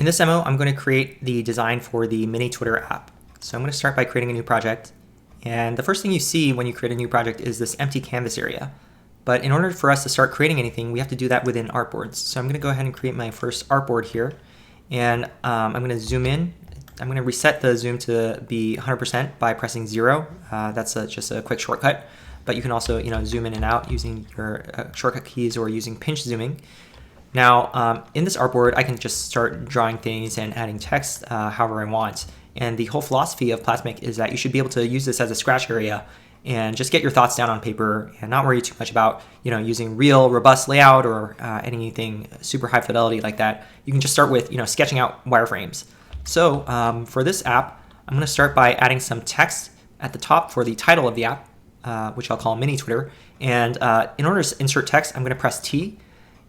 In this demo, I'm going to create the design for the mini Twitter app. So I'm going to start by creating a new project. And the first thing you see when you create a new project is this empty canvas area. But in order for us to start creating anything, we have to do that within artboards. So I'm going to go ahead and create my first artboard here. And I'm going to zoom in. I'm going to reset the zoom to be 100% by pressing 0. That's just a quick shortcut. But you can also zoom in and out using your shortcut keys or using pinch zooming. Now, in this artboard, I can just start drawing things and adding text however I want. And the whole philosophy of Plasmic is that you should be able to use this as a scratch area and just get your thoughts down on paper and not worry too much about using real robust layout or anything super high fidelity like that. You can just start with sketching out wireframes. So for this app, I'm going to start by adding some text at the top for the title of the app, which I'll call Mini Twitter. And in order to insert text, I'm going to press T.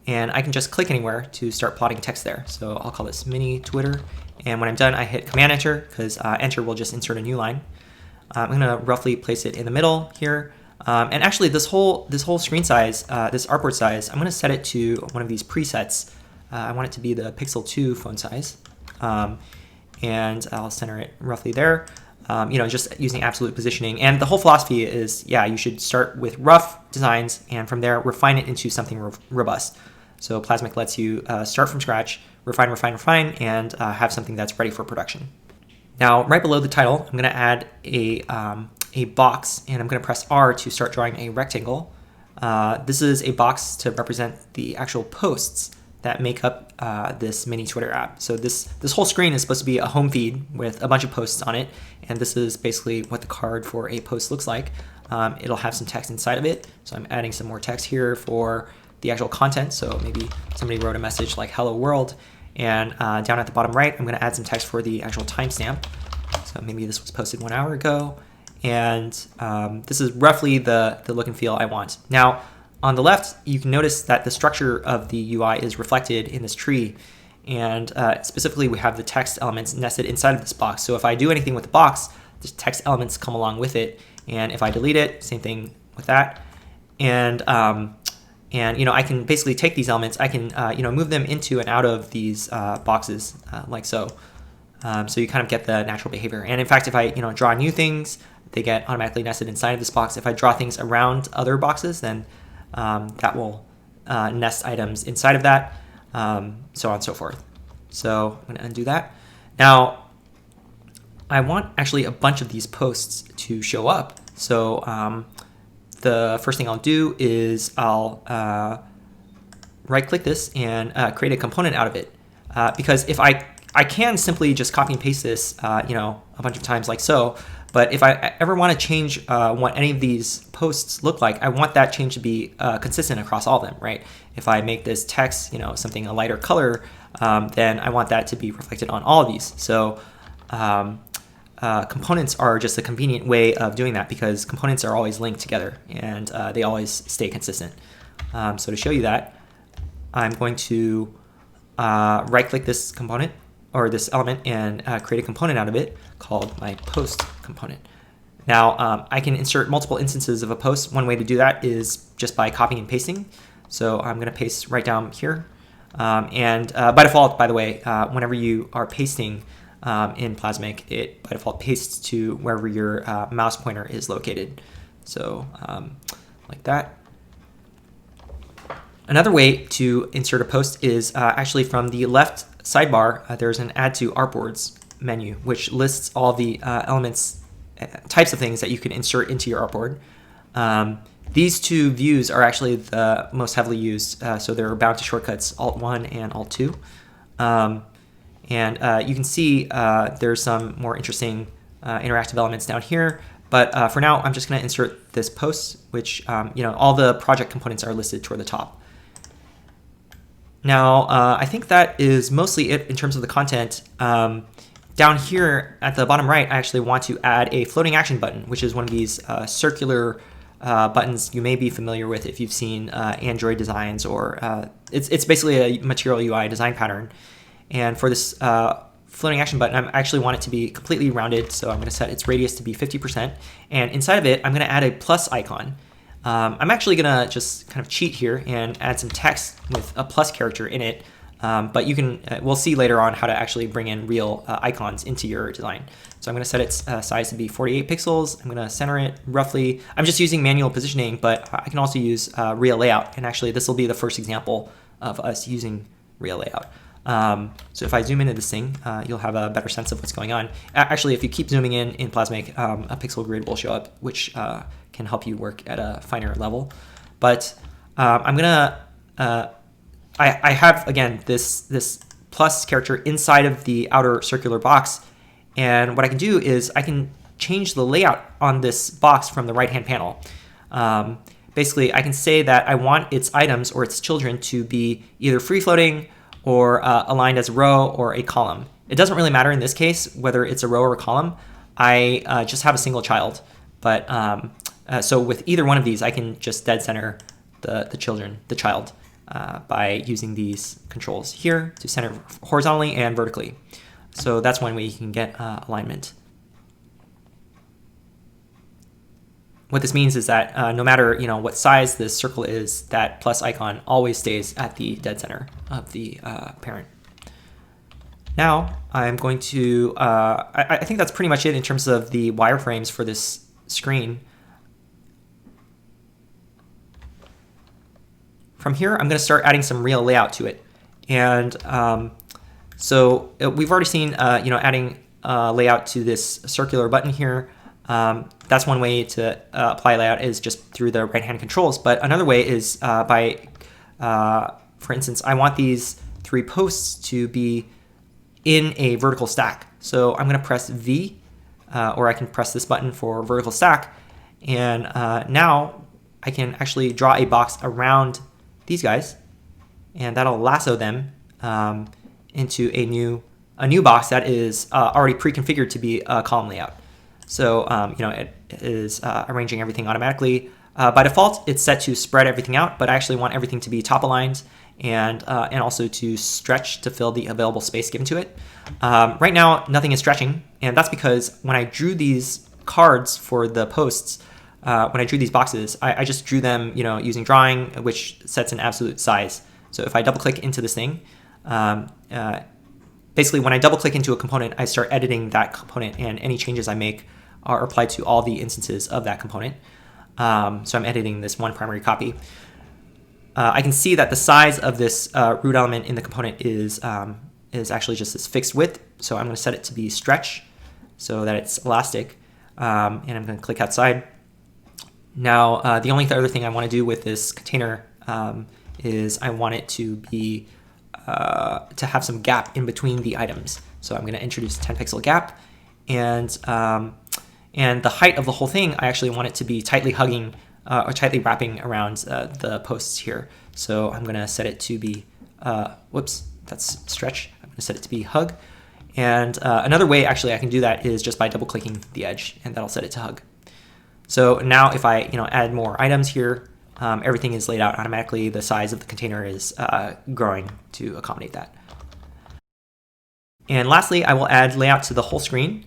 And I can just click anywhere to start plotting text there. So I'll call this Mini Twitter. And when I'm done, I hit Command Enter because Enter will just insert a new line. I'm going to roughly place it in the middle here. And actually, this whole screen size, this artboard size, I'm going to set it to one of these presets. I want it to be the Pixel 2 font size. And I'll center it roughly there. Just using absolute positioning. And the whole philosophy is, you should start with rough designs and from there refine it into something robust. So Plasmic lets you start from scratch, refine, and have something that's ready for production. Now, right below the title, I'm going to add a box, and I'm going to press R to start drawing a rectangle. This is a box to represent the actual posts that make up this mini Twitter app. So this whole screen is supposed to be a home feed with a bunch of posts on it, and this is basically what the card for a post looks like. It'll have some text inside of it, so I'm adding some more text here for the actual content. So maybe somebody wrote a message like "Hello World," and down at the bottom right, I'm going to add some text for the actual timestamp. So maybe this was posted 1 hour ago, and this is roughly the look and feel I want. Now, on the left, you can notice that the structure of the UI is reflected in this tree. And specifically, we have the text elements nested inside of this box. So if I do anything with the box, the text elements come along with it. And if I delete it, same thing with that. And I can basically take these elements, I can move them into and out of these boxes like so. So you kind of get the natural behavior. And in fact, if I draw new things, they get automatically nested inside of this box. If I draw things around other boxes, then that will nest items inside of that, so on and so forth. So I'm going to undo that. Now, I want actually a bunch of these posts to show up. So the first thing I'll do is I'll right-click this and create a component out of it. Because if I can simply just copy and paste this, a bunch of times like so. But if I ever want to change what any of these posts look like, I want that change to be consistent across all of them, right? If I make this text, something a lighter color, then I want that to be reflected on all of these. So components are just a convenient way of doing that because components are always linked together and they always stay consistent. So to show you that, I'm going to right-click this component or this element and create a component out of it called my post component. Now, I can insert multiple instances of a post. One way to do that is just by copying and pasting. So I'm going to paste right down here. And by default, by the way, whenever you are pasting in Plasmic, it by default pastes to wherever your mouse pointer is located. So like that. Another way to insert a post is actually from the left sidebar. There's an Add to Artboards menu, which lists all the elements, types of things that you can insert into your artboard. These two views are actually the most heavily used, so they're bound to shortcuts Alt-1 and Alt-2. And you can see there's some more interesting interactive elements down here. But for now, I'm just going to insert this post, which all the project components are listed toward the top. Now, I think that is mostly it in terms of the content. Down here at the bottom right, I actually want to add a floating action button, which is one of these circular buttons you may be familiar with if you've seen Android designs, or it's basically a material UI design pattern. And for this floating action button, I actually want it to be completely rounded, so I'm going to set its radius to be 50%. And inside of it, I'm going to add a plus icon. I'm actually going to just kind of cheat here and add some text with a plus character in it. But you can, we'll see later on how to actually bring in real icons into your design. So I'm going to set its size to be 48 pixels. I'm going to center it roughly. I'm just using manual positioning, but I can also use real layout. And actually, this will be the first example of us using real layout. So if I zoom into this thing, you'll have a better sense of what's going on. Actually, if you keep zooming in Plasmic, a pixel grid will show up, which can help you work at a finer level. But I'm gonna, I have, again, this plus character inside of the outer circular box. And what I can do is I can change the layout on this box from the right-hand panel. Basically, I can say that I want its items or its children to be either free-floating or aligned as a row or a column. It doesn't really matter in this case whether it's a row or a column. I just have a single child. But so with either one of these, I can just dead center the child by using these controls here to center horizontally and vertically. So that's one way you can get alignment. What this means is that no matter what size this circle is, that plus icon always stays at the dead center of the parent. Now I'm going to, I think that's pretty much it in terms of the wireframes for this screen. From here, I'm going to start adding some real layout to it. And so we've already seen, adding layout to this circular button here. That's one way to apply layout is just through the right-hand controls. But another way is by, for instance, I want these 3 posts to be in a vertical stack. So I'm going to press V, or I can press this button for vertical stack. And now I can actually draw a box around these guys, and that'll lasso them into a new box that is already pre-configured to be a column layout. So it is arranging everything automatically. By default, it's set to spread everything out, but I actually want everything to be top aligned and also to stretch to fill the available space given to it. Right now, nothing is stretching, and that's because when I drew these cards for the posts, when I drew these boxes, I just drew them using drawing, which sets an absolute size. So if I double click into this thing, basically when I double click into a component, I start editing that component, and any changes I make are applied to all the instances of that component. So I'm editing this one primary copy. I can see that the size of this root element in the component is actually just this fixed width. So I'm going to set it to be stretch so that it's elastic. And I'm going to click outside. Now, the only other thing I want to do with this container is I want it to be to have some gap in between the items. So I'm going to introduce a 10 pixel gap, and the height of the whole thing, I actually want it to be tightly hugging or tightly wrapping around the posts here. So I'm going to set it to be, whoops, that's stretch. I'm going to set it to be hug. And another way actually I can do that is just by double clicking the edge, and that'll set it to hug. So now if I add more items here, everything is laid out automatically. The size of the container is growing to accommodate that. And lastly, I will add layout to the whole screen.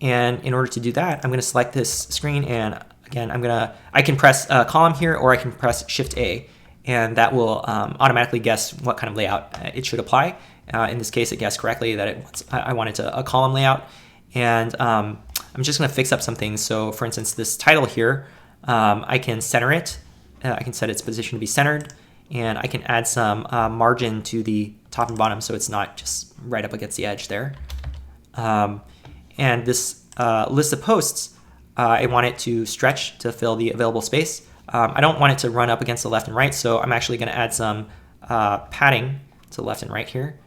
And in order to do that, I'm going to select this screen, and again, I can press column here, or I can press Shift A, and that will automatically guess what kind of layout it should apply. In this case, it guessed correctly that I wanted a column layout. And I'm just going to fix up some things. So for instance, this title here, I can center it. I can set its position to be centered, and I can add some margin to the top and bottom so it's not just right up against the edge there. And this list of posts, I want it to stretch to fill the available space. I don't want it to run up against the left and right, so I'm actually going to add some padding to the left and right here.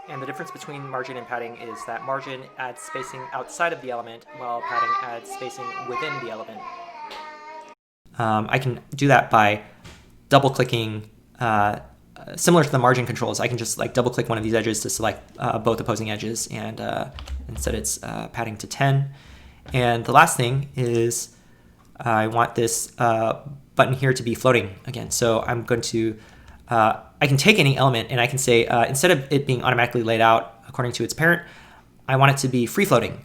And the difference between margin and padding is that margin adds spacing outside of the element, while padding adds spacing within the element. I can do that by double-clicking, similar to the margin controls. I can just double-click one of these edges to select both opposing edges, and set its padding to 10. And the last thing is I want this button here to be floating again. So I'm going to I can take any element, and I can say, instead of it being automatically laid out according to its parent, I want it to be free floating.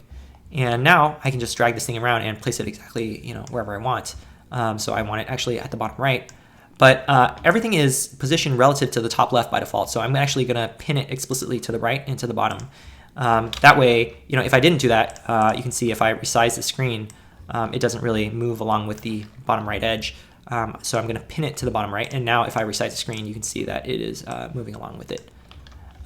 And now I can just drag this thing around and place it exactly, wherever I want. So I want it actually at the bottom right. but everything is positioned relative to the top left by default. So I'm actually going to pin it explicitly to the right and to the bottom. That way, if I didn't do that, you can see if I resize the screen, it doesn't really move along with the bottom right edge. So I'm going to pin it to the bottom right. And now if I resize the screen, you can see that it is moving along with it.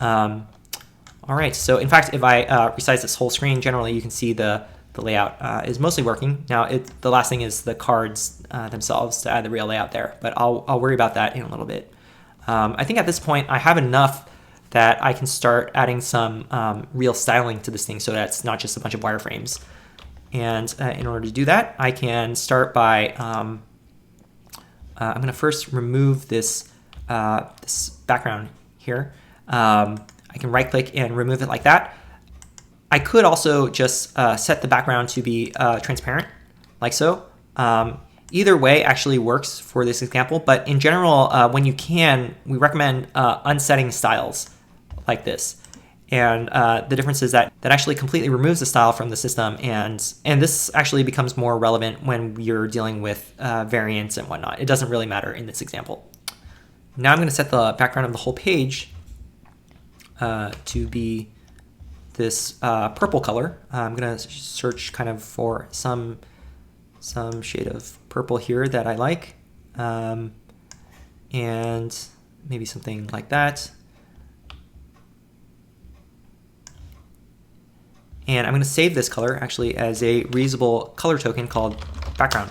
All right, so in fact, if I resize this whole screen, generally you can see the layout is mostly working. Now, the last thing is the cards themselves to add the real layout there, but I'll worry about that in a little bit. I think at this point I have enough that I can start adding some real styling to this thing so that it's not just a bunch of wireframes. And in order to do that, I can start by, I'm going to first remove this, this background here. I can right click and remove it like that. I could also just set the background to be transparent, like so. Either way actually works for this example, but in general, when you can, we recommend unsetting styles like this. And the difference is that actually completely removes the style from the system, and this actually becomes more relevant when you're dealing with variants and whatnot. It doesn't really matter in this example. Now I'm going to set the background of the whole page to be this purple color. I'm going to search kind of for some shade of purple here that I like, and maybe something like that. And I'm going to save this color actually as a reusable color token called background.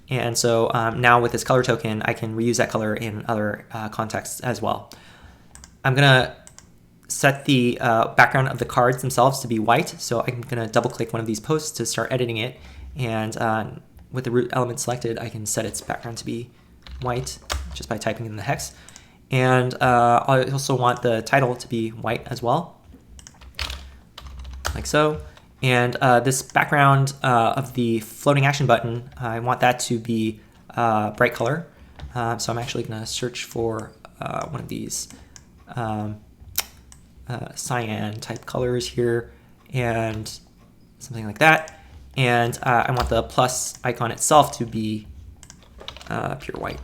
And so now with this color token, I can reuse that color in other contexts as well. I'm going to set the background of the cards themselves to be white. So I'm going to double click one of these posts to start editing it. And with the root element selected, I can set its background to be white just by typing in the hex. And I also want the title to be white as well, like so. And this background of the floating action button, I want that to be bright color. So I'm actually going to search for one of these cyan type colors here and something like that. And I want the plus icon itself to be pure white.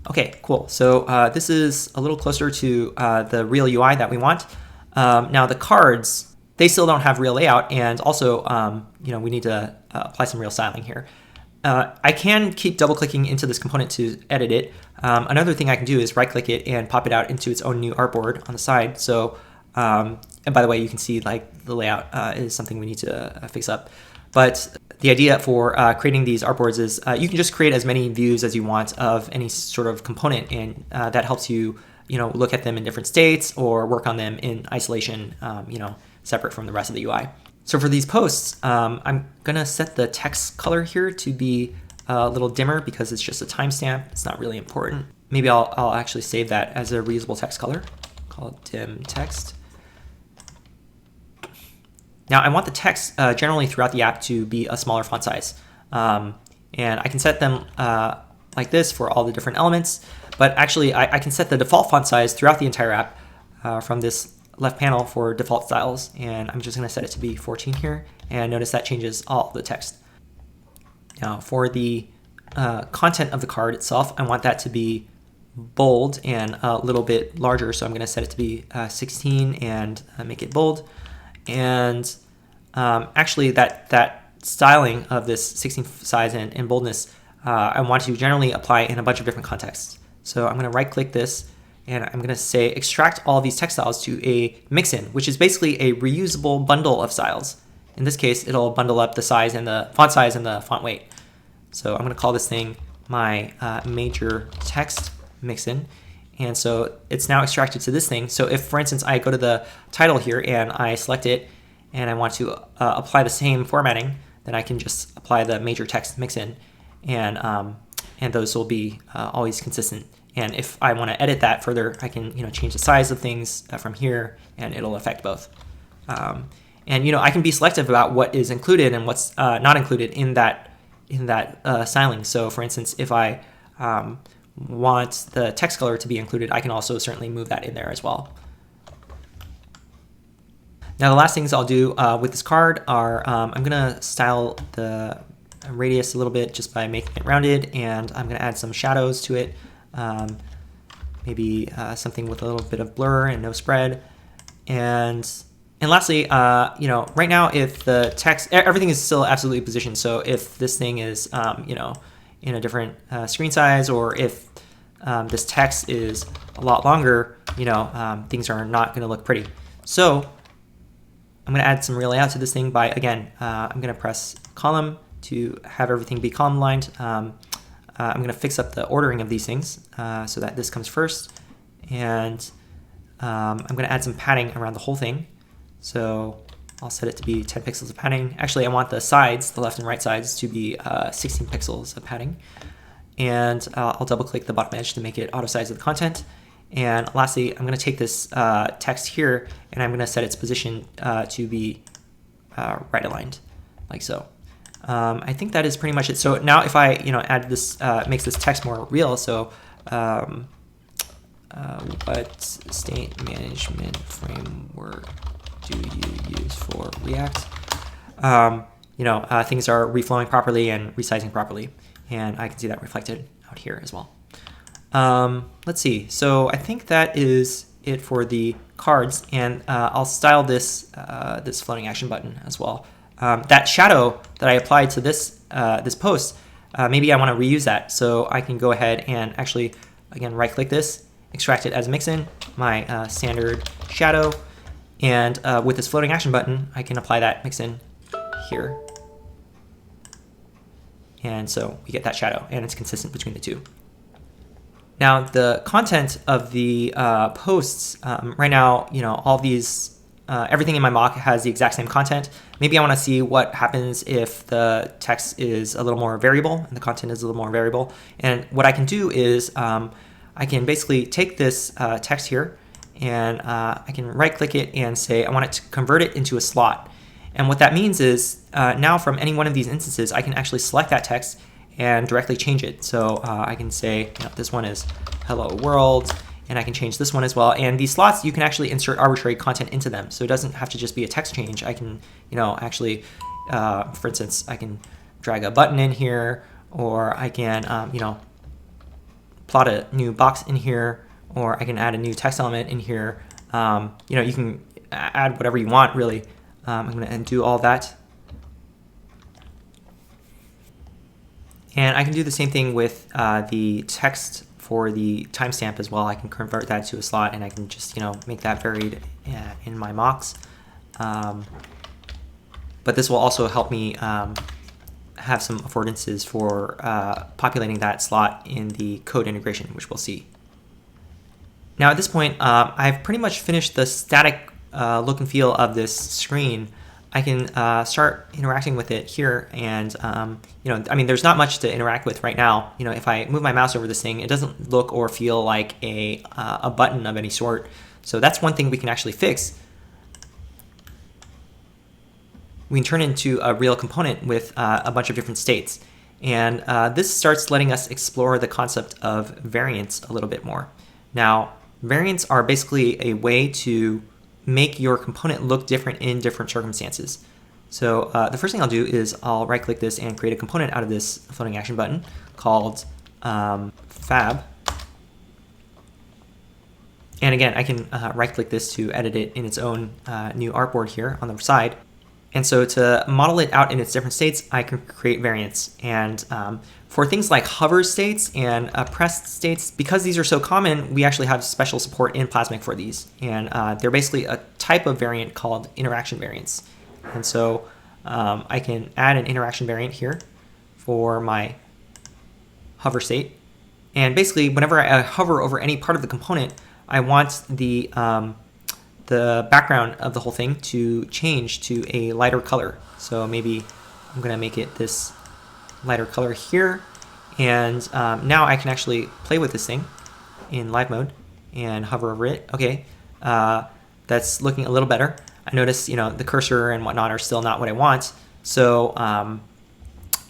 Okay, cool. So this is a little closer to the real UI that we want. Now the cards, they still don't have real layout, and also we need to apply some real styling here. I can keep double clicking into this component to edit it. Another thing I can do is right click it and pop it out into its own new artboard on the side. So, and by the way, you can see like the layout is something we need to fix up. But the idea for creating these artboards is you can just create as many views as you want of any sort of component, and that helps you, look at them in different states or work on them in isolation, separate from the rest of the UI. So for these posts, I'm going to set the text color here to be a little dimmer because it's just a timestamp. It's not really important. Maybe I'll actually save that as a reusable text color called dim text. Now I want the text generally throughout the app to be a smaller font size. And I can set them like this for all the different elements, but actually I can set the default font size throughout the entire app from this left panel for default styles, and I'm just going to set it to be 14 here, and notice that changes all the text. Now for the content of the card itself, I want that to be bold and a little bit larger, so I'm going to set it to be 16 and make it bold. And actually that styling of this 16 size and boldness I want to generally apply in a bunch of different contexts. So I'm going to right click this, and I'm going to say extract all of these text styles to a mixin, which is basically a reusable bundle of styles. In this case, it'll bundle up the size and the font size and the font weight. So I'm going to call this thing my major text mixin. And so it's now extracted to this thing. So if, for instance, I go to the title here and I select it and I want to apply the same formatting, then I can just apply the major text mixin, and those will be always consistent. And if I want to edit that further, I can change the size of things from here, and it'll affect both. And I can be selective about what is included and what's not included in that styling. So for instance, if I want the text color to be included, I can also certainly move that in there as well. Now the last things I'll do with this card are I'm going to style the radius a little bit just by making it rounded, and I'm going to add some shadows to it. Maybe something with a little bit of blur and no spread. And lastly, you know, right now, if the text, everything is still absolutely positioned. So if this thing is, you know, in a different screen size, or if this text is a lot longer, you know, things are not going to look pretty. So I'm going to add some real layout to this thing by, again, I'm going to press column to have everything be column lined. I'm going to fix up the ordering of these things so that this comes first. And I'm going to add some padding around the whole thing. So I'll set it to be 10 pixels of padding. Actually, I want the sides, the left and right sides, to be 16 pixels of padding. And I'll double click the bottom edge to make it auto size of the content. And lastly, I'm going to take this text here and I'm going to set its position to be right aligned, like so. I think that is pretty much it. So now if I, you know, add this, makes this text more real. So what state management framework do you use for React? You know, things are reflowing properly and resizing properly. And I can see that reflected out here as well. Let's see. So I think that is it for the cards, and I'll style this this floating action button as well. That shadow that I applied to this this post, maybe I want to reuse that. So I can go ahead and actually, again, right-click this, extract it as a mix-in, my standard shadow, and with this floating action button, I can apply that mix-in here. And so we get that shadow, and it's consistent between the two. Now, the content of the posts, right now, you know, all these, everything in my mock has the exact same content. Maybe I want to see what happens if the text is a little more variable and the content is a little more variable. And what I can do is I can basically take this text here, and I can right-click it and say I want it to convert it into a slot. And what that means is now from any one of these instances, I can actually select that text and directly change it. So I can say, you know, this one is hello world, and I can change this one as well. And these slots, you can actually insert arbitrary content into them. So it doesn't have to just be a text change. I can, you know, actually, for instance, I can drag a button in here, or I can, you know, plot a new box in here, or I can add a new text element in here. You know, you can add whatever you want, really. I'm going to undo all that. And I can do the same thing with the text for the timestamp as well. I can convert that to a slot, and I can just, you know, make that varied in my mocks. But this will also help me have some affordances for populating that slot in the code integration, which we'll see. Now at this point, I've pretty much finished the static look and feel of this screen. I can start interacting with it here, and you know, I mean, there's not much to interact with right now. You know, if I move my mouse over this thing, it doesn't look or feel like a button of any sort. So that's one thing we can actually fix. We can turn into a real component with a bunch of different states, and this starts letting us explore the concept of variants a little bit more. Now, variants are basically a way to make your component look different in different circumstances. So the first thing I'll do is I'll right-click this and create a component out of this floating action button called fab. And again, I can right-click this to edit it in its own new artboard here on the side. And so to model it out in its different states, I can create variants. And for things like hover states and pressed states, because these are so common, we actually have special support in Plasmic for these. And they're basically a type of variant called interaction variants. And so I can add an interaction variant here for my hover state. And basically, whenever I hover over any part of the component, I want the background of the whole thing to change to a lighter color. So maybe I'm going to make it this lighter color here. And now I can actually play with this thing in live mode and hover over it. Okay, that's looking a little better. I notice, you know, the cursor and whatnot are still not what I want. So I'm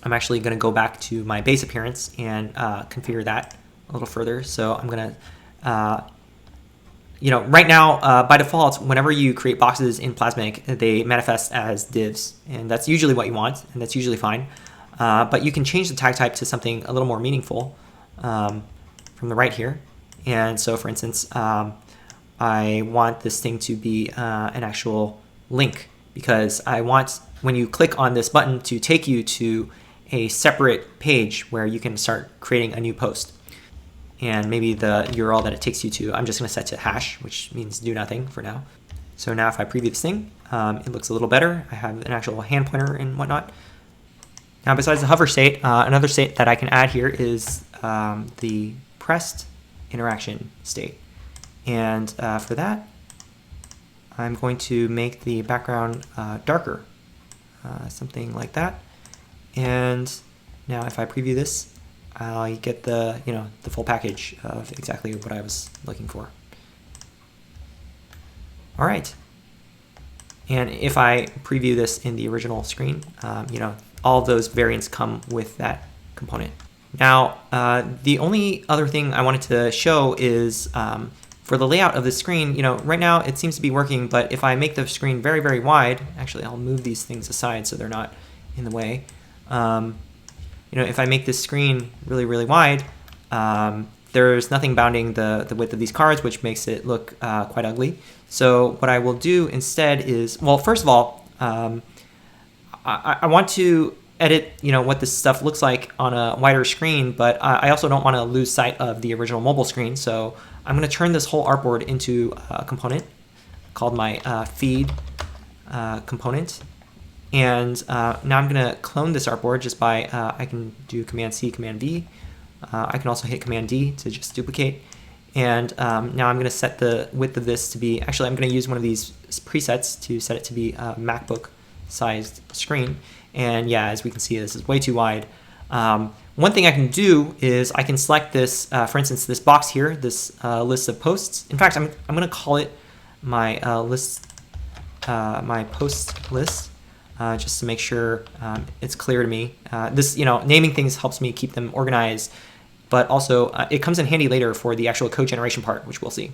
actually going to go back to my base appearance and configure that a little further. So I'm going to you know, right now, by default, whenever you create boxes in Plasmic, they manifest as divs, and that's usually what you want, and that's usually fine. but you can change the tag type to something a little more meaningful from the right here. And so, for instance, I want this thing to be an actual link, because I want, when you click on this button, to take you to a separate page where you can start creating a new post. And maybe the URL that it takes you to, I'm just going to set to hash, which means do nothing for now. So now if I preview this thing, it looks a little better. I have an actual hand pointer and whatnot. Now, besides the hover state, another state that I can add here is the pressed interaction state. And for that, I'm going to make the background darker, something like that. And now if I preview this, I'll get the full package of exactly what I was looking for. All right. And if I preview this in the original screen, all of those variants come with that component. Now, the only other thing I wanted to show is for the layout of the screen. Right now it seems to be working, but if I make the screen very, very wide, actually I'll move these things aside so they're not in the way. If I make this screen really, really wide, there's nothing bounding the width of these cards, which makes it look quite ugly. So what I will do instead is, well, first of all, I want to edit what this stuff looks like on a wider screen, but I also don't want to lose sight of the original mobile screen. So I'm going to turn this whole artboard into a component called my feed component. And now I'm going to clone this artboard just by, I can do Command C, Command V. I can also hit Command D to just duplicate. And now I'm going to set the width of this to be, actually I'm going to use one of these presets to set it to be a MacBook sized screen. And yeah, as we can see, this is way too wide. One thing I can do is I can select this, for instance, this box here, this list of posts. In fact, I'm going to call it my my post list. Just to make sure it's clear to me. This, naming things helps me keep them organized, but also it comes in handy later for the actual code generation part, which we'll see.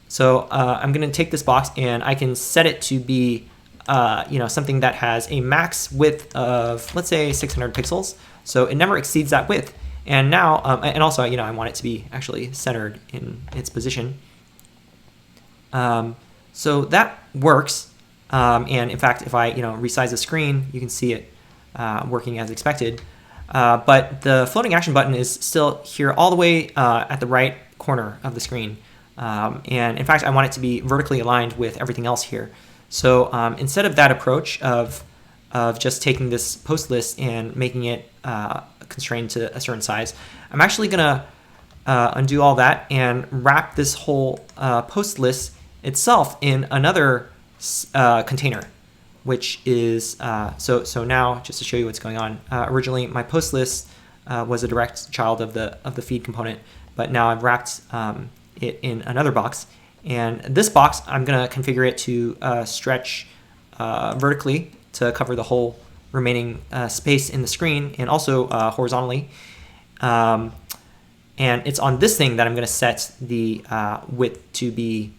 So I'm going to take this box and I can set it to be, something that has a max width of, let's say, 600 pixels. So it never exceeds that width. And now, and also, I want it to be actually centered in its position. So that works. And in fact, if I resize the screen, you can see it working as expected. But the floating action button is still here all the way at the right corner of the screen. And in fact, I want it to be vertically aligned with everything else here. So instead of that approach of just taking this post list and making it constrained to a certain size, I'm actually going to undo all that and wrap this whole post list itself in another container, which is so now just to show you what's going on. Originally, my post list was a direct child of the feed component, but now I've wrapped it in another box. And this box, I'm going to configure it to stretch vertically to cover the whole remaining space in the screen, and also horizontally. And it's on this thing that I'm going to set the width to be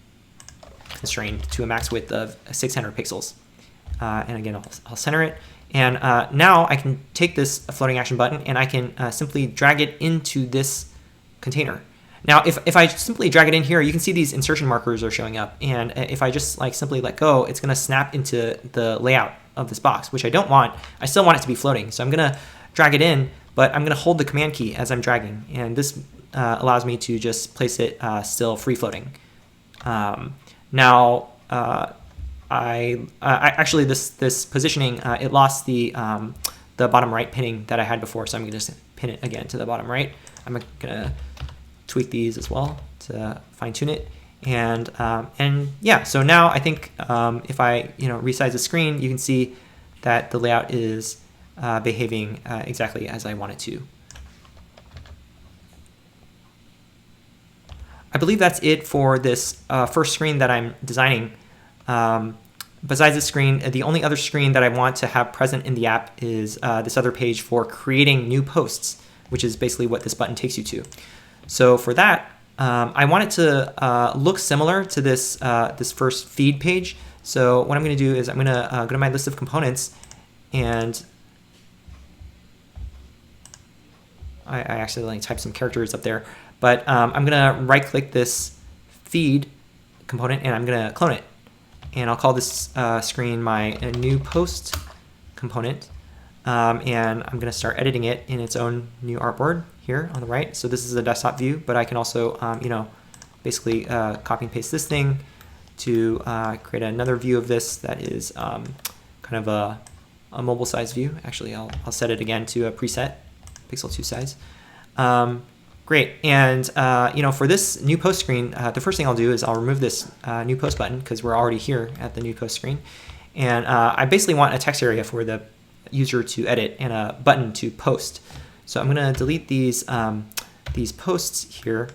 constrained to a max width of 600 pixels. And again, I'll center it. And now I can take this floating action button and I can simply drag it into this container. Now, if I simply drag it in here, you can see these insertion markers are showing up. And if I just simply let go, it's going to snap into the layout of this box, which I don't want. I still want it to be floating. So I'm going to drag it in, but I'm going to hold the command key as I'm dragging. And this allows me to just place it still free floating. Now, I actually this positioning, it lost the bottom right pinning that I had before. So I'm going to just pin it again to the bottom right. I'm going to tweak these as well to fine tune it. And yeah, so now I think if I resize the screen, you can see that the layout is behaving exactly as I want it to. I believe that's it for this first screen that I'm designing. Besides this screen, the only other screen that I want to have present in the app is this other page for creating new posts, which is basically what this button takes you to. So for that, I want it to look similar to this this first feed page. So what I'm going to do is I'm going to go to my list of components, and I accidentally typed some characters up there. But I'm going to right-click this feed component, and I'm going to clone it. And I'll call this screen my new post component. And I'm going to start editing it in its own new artboard here on the right. So this is a desktop view, but I can also, basically copy and paste this thing to create another view of this that is kind of a mobile size view. Actually, I'll set it again to a preset, pixel 2 size. Great. And for this new post screen, the first thing I'll do is I'll remove this new post button because we're already here at the new post screen. And I basically want a text area for the user to edit and a button to post. So I'm going to delete these posts here.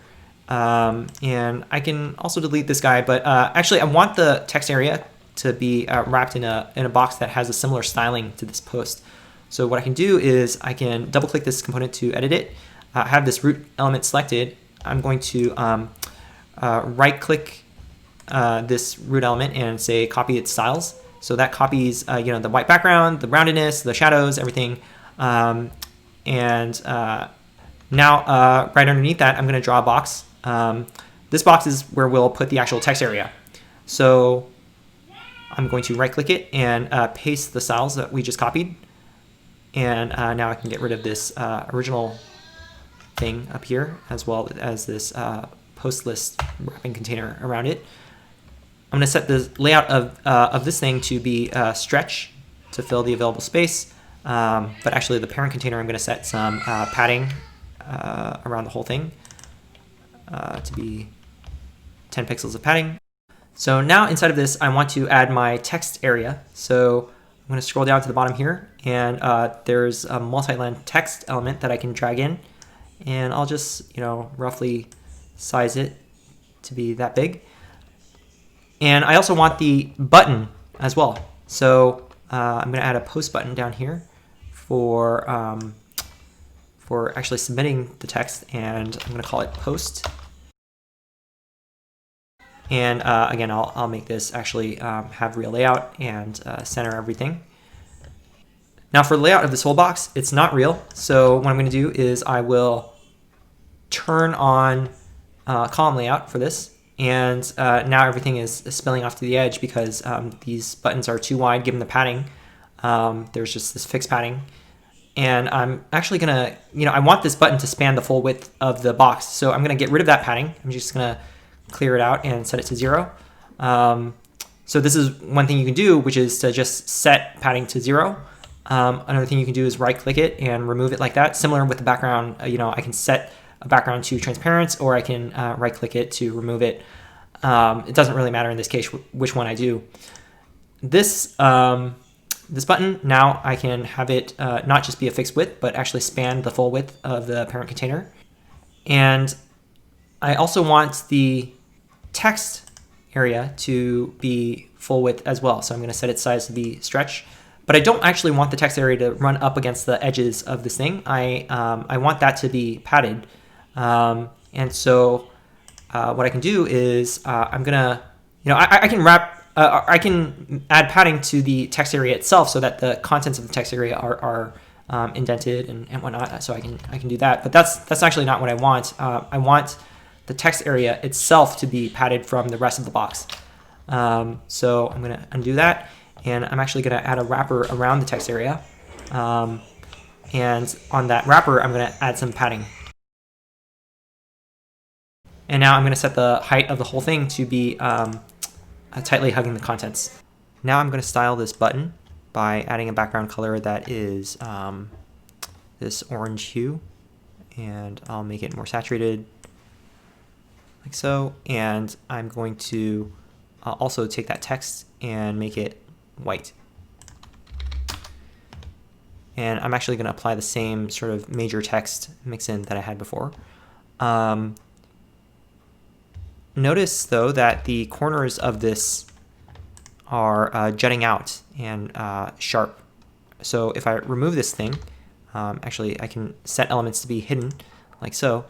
And I can also delete this guy, but actually I want the text area to be wrapped in a box that has a similar styling to this post. So what I can do is I can double click this component to edit it, have this root element selected. I'm going to right click this root element and say copy its styles. So that copies the white background, the roundedness, the shadows, everything. Now right underneath that, I'm going to draw a box. This box is where we'll put the actual text area. So I'm going to right click it and paste the styles that we just copied. And now I can get rid of this original thing up here, as well as this post list wrapping container around it. I'm going to set the layout of this thing to be stretch to fill the available space. But actually the parent container, I'm going to set some padding around the whole thing to be 10 pixels of padding. So now inside of this, I want to add my text area. So I'm going to scroll down to the bottom here, and there's a multi-line text element that I can drag in. And I'll just, roughly size it to be that big. And I also want the button as well. So I'm going to add a post button down here for actually submitting the text, and I'm going to call it post. And again, I'll make this actually have real layout and center everything. Now for the layout of this whole box, it's not real. So what I'm going to do is I will turn on column layout for this. And now everything is spilling off to the edge because these buttons are too wide given the padding. There's just this fixed padding. And I'm actually going to, I want this button to span the full width of the box. So I'm going to get rid of that padding. I'm just going to clear it out and set it to 0. So this is one thing you can do, which is to just set padding to 0. Another thing you can do is right click it and remove it like that. Similar with the background, I can set a background to transparent, or I can right click it to remove it. It doesn't really matter in this case which one I do. This button, now I can have it not just be a fixed width, but actually span the full width of the parent container. And I also want the text area to be full width as well. So I'm going to set its size to be stretch. But I don't actually want the text area to run up against the edges of this thing. I want that to be padded. And so what I can do is I'm going to, I can I can add padding to the text area itself so that the contents of the text area are indented and whatnot. So I can do that. But that's actually not what I want. I want the text area itself to be padded from the rest of the box. So I'm going to undo that. And I'm actually going to add a wrapper around the text area. And on that wrapper, I'm going to add some padding. And now I'm going to set the height of the whole thing to be tightly hugging the contents. Now I'm going to style this button by adding a background color that is this orange hue. And I'll make it more saturated, like so. And I'm going to also take that text and make it white. And I'm actually going to apply the same sort of major text mix-in that I had before. Notice, though, that the corners of this are jutting out and sharp. So if I remove this thing, actually I can set elements to be hidden, like so.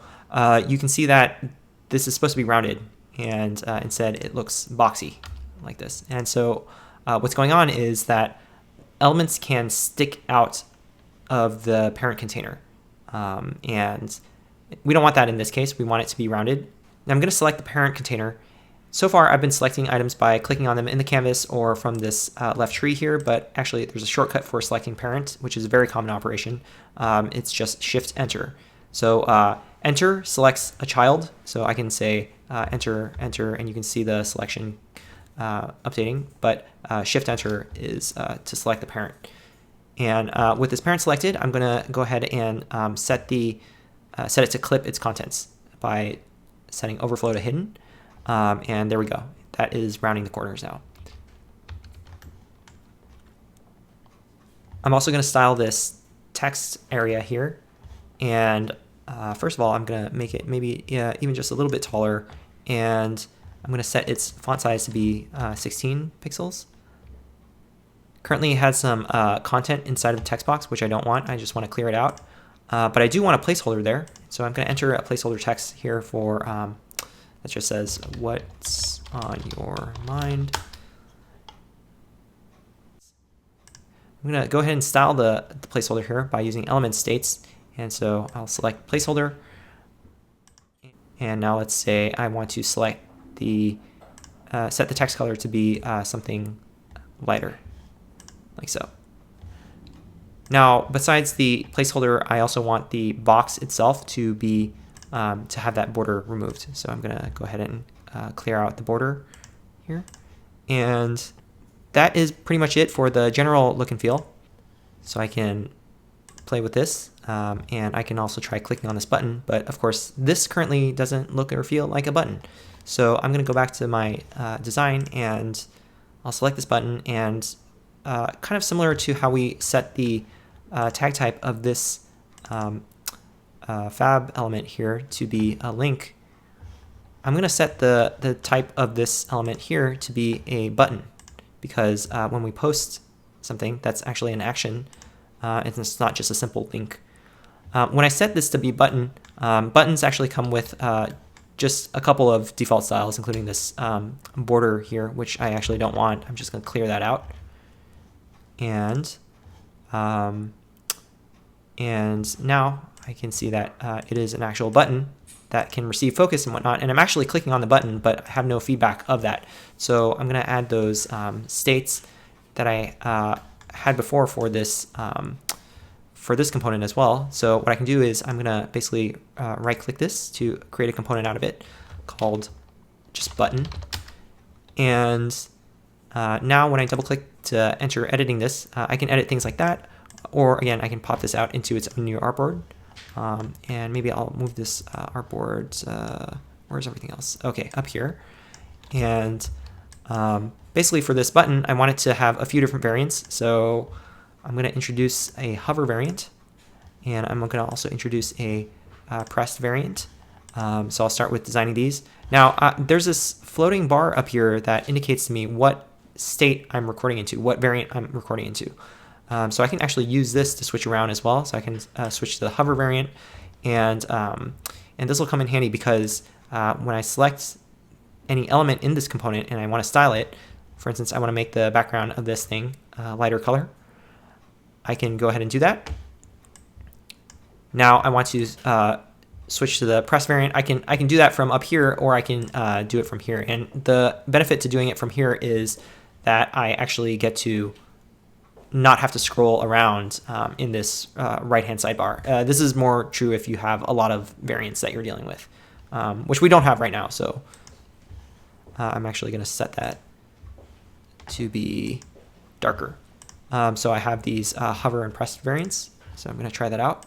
You can see that this is supposed to be rounded, and instead it looks boxy, like this. And so what's going on is that elements can stick out of the parent container. and we don't want that in this case. We want it to be rounded. Now I'm going to select the parent container. So far, I've been selecting items by clicking on them in the canvas or from this left tree here, but actually there's a shortcut for selecting parent, which is a very common operation. It's just Shift Enter. So Enter selects a child. So I can say Enter, Enter, and you can see the selection updating, but Shift Enter is to select the parent. And with this parent selected, I'm going to go ahead and set it to clip its contents by setting overflow to hidden. And there we go. That is rounding the corners now. I'm also going to style this text area here. And first of all, I'm going to make it maybe even just a little bit taller. And I'm going to set its font size to be 16 pixels. Currently, it has some content inside of the text box, which I don't want. I just want to clear it out. But I do want a placeholder there. So I'm going to enter a placeholder text here for that just says, "What's on your mind?" I'm going to go ahead and style the placeholder here by using element states. And so I'll select placeholder. And now let's say I want to select set the text color to be something lighter, like so. Now, besides the placeholder, I also want the box itself to be to have that border removed. So I'm going to go ahead and clear out the border here. And that is pretty much it for the general look and feel. So I can play with this, and I can also try clicking on this button. But of course, this currently doesn't look or feel like a button. So I'm going to go back to my design, and I'll select this button. And kind of similar to how we set the tag type of this fab element here to be a link, I'm going to set the type of this element here to be a button, because when we post something, that's actually an action. It's not just a simple link. When I set this to be button, buttons actually come with just a couple of default styles, including this border here, which I actually don't want. I'm just going to clear that out. And now I can see that it is an actual button that can receive focus and whatnot. And I'm actually clicking on the button, but I have no feedback of that. So I'm going to add those states that I had before for this component as well. So what I can do is I'm going to basically right-click this to create a component out of it called just button. And now when I double-click to enter editing this, I can edit things like that. Or again, I can pop this out into its own new artboard. And maybe I'll move this artboard. Where's everything else? Okay, up here. And basically for this button, I want it to have a few different variants. So I'm going to introduce a hover variant. And I'm going to also introduce a pressed variant. So I'll start with designing these. Now, there's this floating bar up here that indicates to me what state I'm recording into, what variant I'm recording into. So I can actually use this to switch around as well. So I can switch to the hover variant, and this will come in handy because when I select any element in this component and I want to style it, for instance, I want to make the background of this thing lighter color, I can go ahead and do that. Now I want to switch to the press variant. I can do that from up here, or I can do it from here. And the benefit to doing it from here is that I actually get to not have to scroll around in this right-hand sidebar. This is more true if you have a lot of variants that you're dealing with, which we don't have right now. So I'm actually going to set that to be darker. So I have these hover and pressed variants. So I'm going to try that out.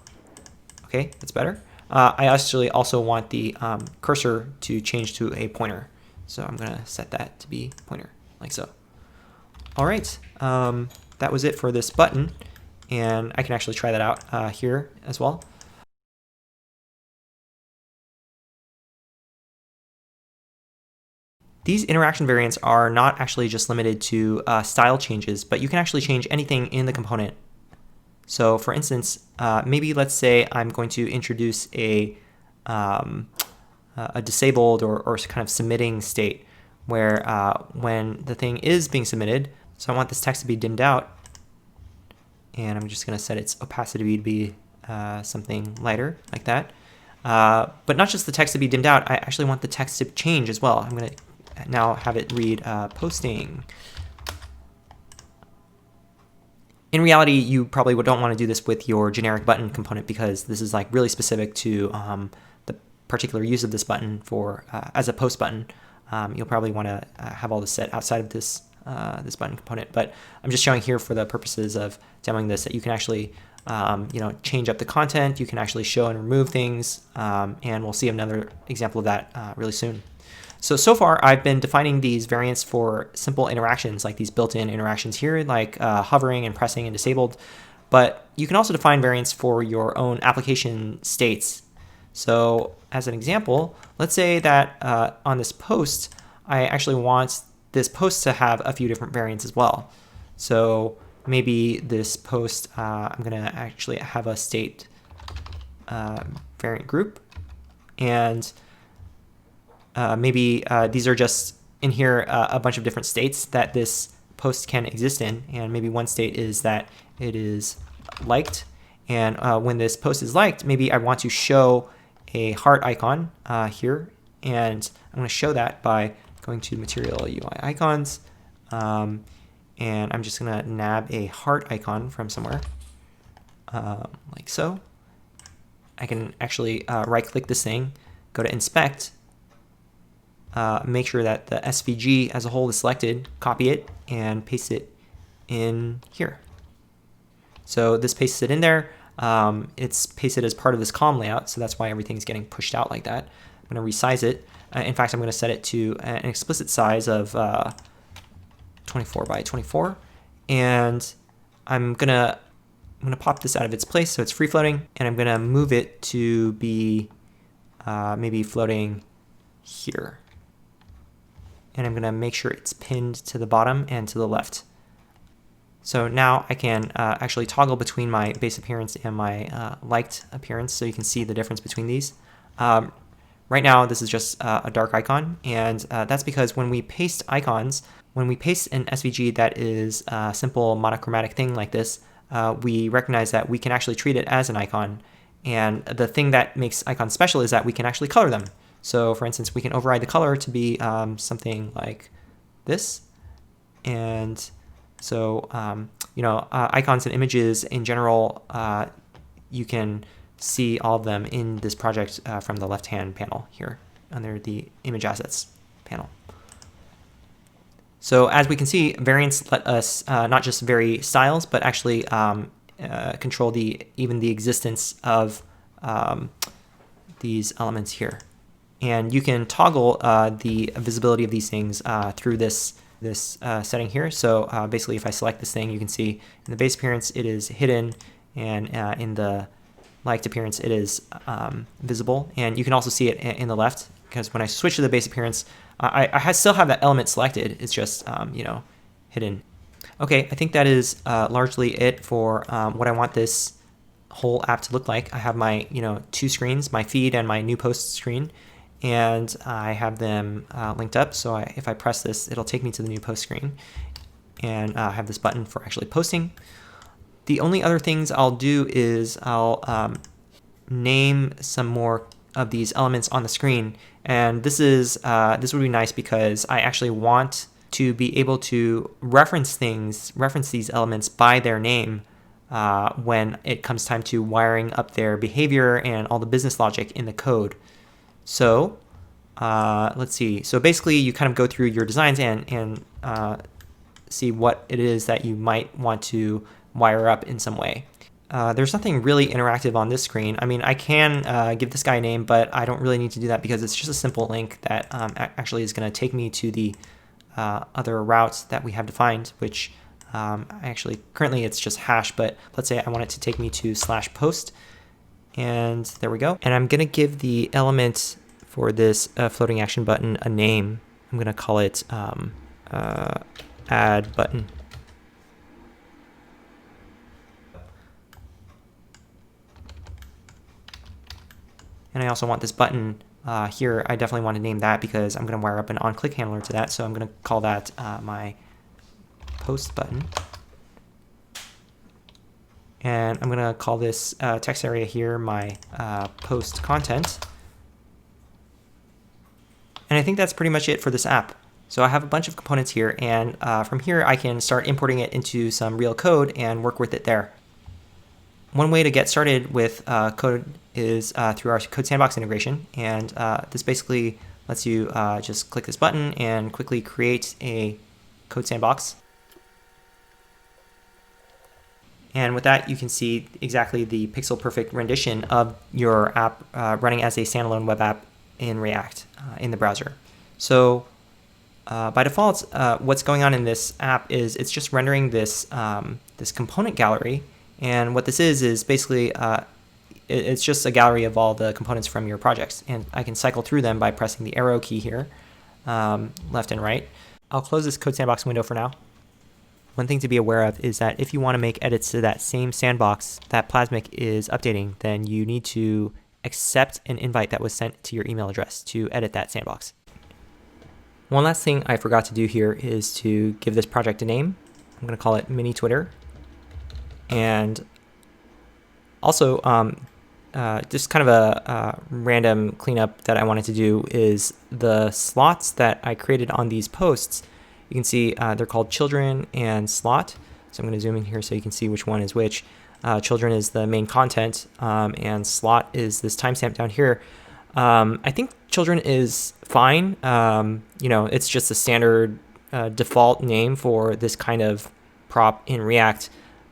Okay, that's better. I actually also want the cursor to change to a pointer. So I'm going to set that to be pointer, like so. All right. That was it for this button, and I can actually try that out here as well. These interaction variants are not actually just limited to style changes, but you can actually change anything in the component. So for instance, maybe let's say I'm going to introduce a disabled or kind of submitting state where when the thing is being submitted, so I want this text to be dimmed out, and I'm just going to set its opacity to be something lighter like that. But not just the text to be dimmed out, I actually want the text to change as well. I'm going to now have it read posting. In reality, you probably don't want to do this with your generic button component because this is like really specific to the particular use of this button for as a post button. You'll probably want to have all this set outside of this this button component, but I'm just showing here for the purposes of demoing this that you can actually change up the content. You can actually show and remove things, and we'll see another example of that really soon. So far, I've been defining these variants for simple interactions, like these built-in interactions here, like hovering and pressing and disabled. But you can also define variants for your own application states. So as an example, let's say that on this post, I actually want this post to have a few different variants as well. So maybe this post, I'm going to actually have a state variant group, and maybe these are just in here a bunch of different states that this post can exist in, and maybe one state is that it is liked, and when this post is liked, maybe I want to show a heart icon here, and I'm going to show that by going to Material UI Icons, and I'm just going to nab a heart icon from somewhere, like so. I can actually right-click this thing, go to Inspect, make sure that the SVG as a whole is selected, copy it, and paste it in here. So this pastes it in there. It's pasted as part of this column layout, so that's why everything's getting pushed out like that. I'm going to resize it. In fact, I'm going to set it to an explicit size of 24 by 24, and I'm gonna pop this out of its place so it's free floating, and I'm gonna move it to be maybe floating here, and I'm gonna make sure it's pinned to the bottom and to the left. So now I can actually toggle between my base appearance and my liked appearance, so you can see the difference between these. Right now, this is just a dark icon, and that's because when we paste icons, when we paste an SVG that is a simple monochromatic thing like this, we recognize that we can actually treat it as an icon. And the thing that makes icons special is that we can actually color them. So for instance, we can override the color to be something like this. And so, icons and images in general, you can see all of them in this project from the left-hand panel here under the image assets panel. So as we can see, variants let us not just vary styles, but actually control even the existence of these elements here. And you can toggle the visibility of these things through this setting here. So basically, if I select this thing, you can see in the base appearance it is hidden, and in the liked appearance it is visible. And you can also see it in the left, because when I switch to the base appearance, I still have that element selected. It's just hidden. Okay, I think that is largely it for what I want this whole app to look like. I have my two screens, my feed and my new post screen, and I have them linked up. So if I press this, it'll take me to the new post screen, and I have this button for actually posting. The only other things I'll do is I'll name some more of these elements on the screen, and this would be nice because I actually want to be able to reference these elements by their name when it comes time to wiring up their behavior and all the business logic in the code. So let's see. So basically, you kind of go through your designs and see what it is that you might want to wire up in some way. There's nothing really interactive on this screen. I mean, I can give this guy a name, but I don't really need to do that because it's just a simple link that actually is going to take me to the other routes that we have defined, which actually currently it's just hash, but let's say I want it to take me to /post, and there we go. And I'm going to give the element for this floating action button a name. I'm going to call it add button. And I also want this button here. I definitely want to name that because I'm going to wire up an on-click handler to that. So I'm going to call that my post button. And I'm going to call this text area here my post content. And I think that's pretty much it for this app. So I have a bunch of components here, and from here I can start importing it into some real code and work with it there. One way to get started with code is through our Code Sandbox integration, and this basically lets you just click this button and quickly create a Code Sandbox. And with that, you can see exactly the pixel-perfect rendition of your app running as a standalone web app in React in the browser. So by default, what's going on in this app is it's just rendering this, this component gallery. And what this is basically, it's just a gallery of all the components from your projects. And I can cycle through them by pressing the arrow key here, left and right. I'll close this Code Sandbox window for now. One thing to be aware of is that if you want to make edits to that same sandbox that Plasmic is updating, then you need to accept an invite that was sent to your email address to edit that sandbox. One last thing I forgot to do here is to give this project a name. I'm going to call it Mini Twitter. And also, just kind of a random cleanup that I wanted to do is the slots that I created on these posts. You can see they're called children and slot. So I'm going to zoom in here so you can see which one is which. Children is the main content, and slot is this timestamp down here. I think children is fine. You know, it's just a standard default name for this kind of prop in React.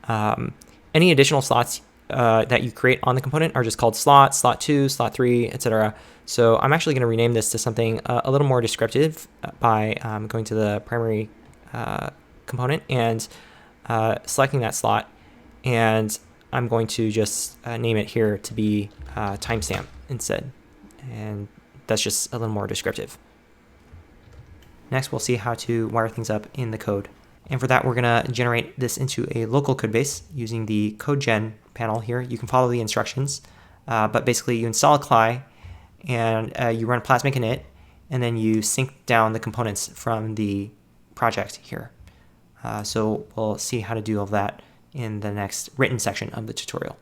Any additional slots that you create on the component are just called slot, slot 2, slot 3, etc. So I'm actually going to rename this to something a little more descriptive by going to the primary component and selecting that slot. And I'm going to just name it here to be timestamp instead. And that's just a little more descriptive. Next, we'll see how to wire things up in the code. And for that, we're going to generate this into a local code base using the codegen panel here. You can follow the instructions, but basically you install a CLI and you run Plasmic init, and then you sync down the components from the project here. So we'll see how to do all of that in the next written section of the tutorial.